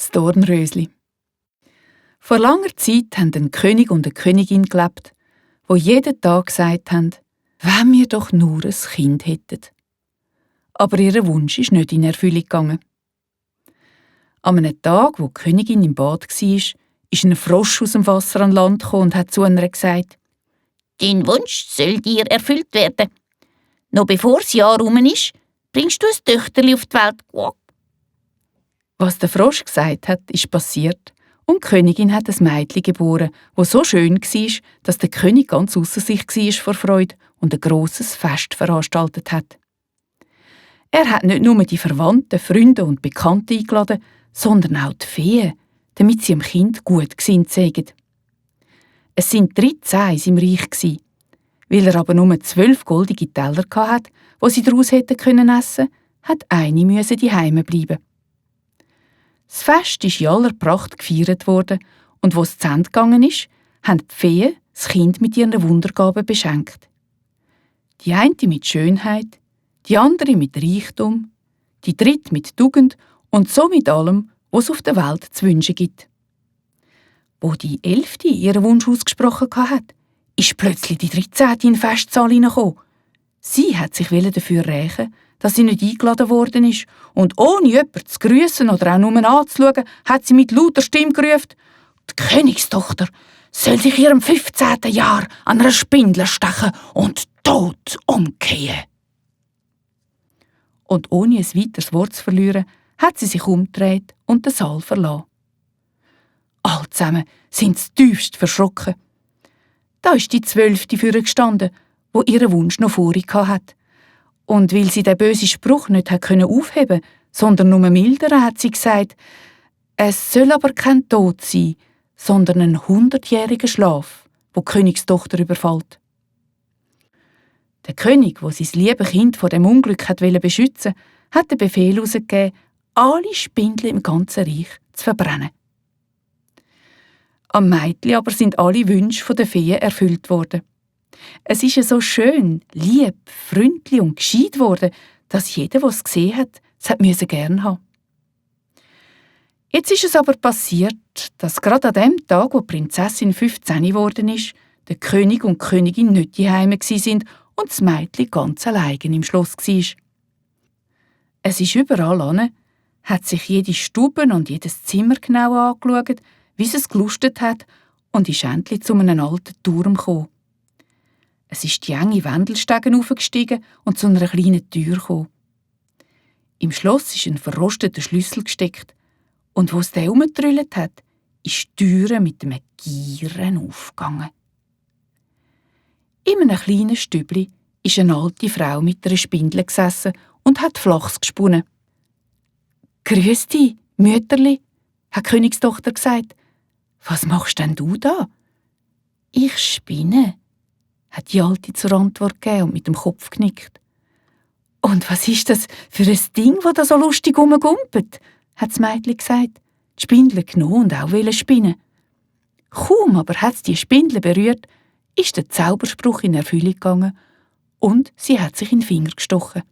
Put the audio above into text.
Das Dornrösli. Vor langer Zeit haben ein König und eine Königin gelebt, wo jeden Tag gesagt haben, wenn wir doch nur ein Kind hätten. Aber ihr Wunsch ist nicht in Erfüllung gegangen. An einem Tag, wo die Königin im Bad war, ist ein Frosch aus dem Wasser an Land gekommen und hat zu ihr gesagt: Dein Wunsch soll dir erfüllt werden. Noch bevor das Jahr rum ist, bringst du ein Töchterli auf die Welt. Quack. Was der Frosch gesagt hat, ist passiert, und die Königin hat ein Mädchen geboren, das so schön war, dass der König ganz ausser sich war vor Freude und ein grosses Fest veranstaltet hat. Er hat nicht nur die Verwandten, Freunde und Bekannten eingeladen, sondern auch die Feen, damit sie dem Kind gut gesinnt seien. Es sind 13 in seinem Reich. Weil er aber nur 12 goldige Teller hatte, die sie daraus hätten essen können, hat eine daheim bleiben. Das Fest ist in aller Pracht gefeiert worden, und wo es zu Ende gegangen ist, haben die Feen das Kind mit ihren Wundergaben beschenkt. Die eine mit Schönheit, die andere mit Reichtum, die dritte mit Tugend und so mit allem, was es auf der Welt zu wünschen gibt. Wo die 11. ihren Wunsch ausgesprochen hat, ist plötzlich die 13. in den Festsaal hineingekommen. Sie hat sich dafür rächen, dass sie nicht eingeladen worden ist, und ohne jemanden zu grüssen oder auch nur anzuschauen, hat sie mit lauter Stimme gerufen: Die Königstochter soll sich in ihrem 15. Jahr an einer Spindel stechen und tot umkehren. Und ohne ein weiteres Wort zu verlieren, hat sie sich umgedreht und den Saal verlassen. Alle zusammen sind sie tiefst verschrocken. Da ist die 12. vorgestanden, wo ihren Wunsch noch vor ihr hatte. Und weil sie den bösen Spruch nicht aufheben konnte, sondern nur mildern, hat sie gesagt: Es soll aber kein Tod sein, sondern ein 100-jähriger Schlaf, wo die Königstochter überfällt. Der König, der sein liebes Kind vor dem Unglück beschützen wollte, hat den Befehl herausgegeben, alle Spindel im ganzen Reich zu verbrennen. Am Mädchen aber sind alle Wünsche der Feen erfüllt worden. Es ist so schön, lieb, freundlich und gescheit geworden, dass jeder, der es gesehen hat, es gern haben. Jetzt ist es aber passiert, dass gerade an dem Tag, wo die Prinzessin 15 geworden ist, der König und die Königin nicht daheim waren und das Mädchen ganz allein im Schloss war. Es ist überall an, hat sich jede Stube und jedes Zimmer genau angeschaut, wie es gelustet hat, und ist endlich zu einem alten Turm gekommen. Es ist die enge Wendelstege aufgestiegen und zu einer kleinen Tür gekommen. Im Schloss ist ein verrosteter Schlüssel gesteckt, und wo es den herumgetrüllt hat, ist die Tür mit einem Gieren aufgegangen. In einem kleinen Stübli ist eine alte Frau mit einer Spindel gesessen und hat Flachs gesponnen. «Grüß dich, Mütterli», hat die Königstochter gesagt. «Was machst denn du da?» «Ich spinne», hat die Alte zur Antwort gegeben und mit dem Kopf genickt. «Und was ist das für ein Ding, das da so lustig rumgumpelt?» hat das Mädchen gesagt. Die Spindel genommen und auch spinnen. Kaum aber hat es die Spindel berührt, ist der Zauberspruch in Erfüllung gegangen und sie hat sich in den Finger gestochen.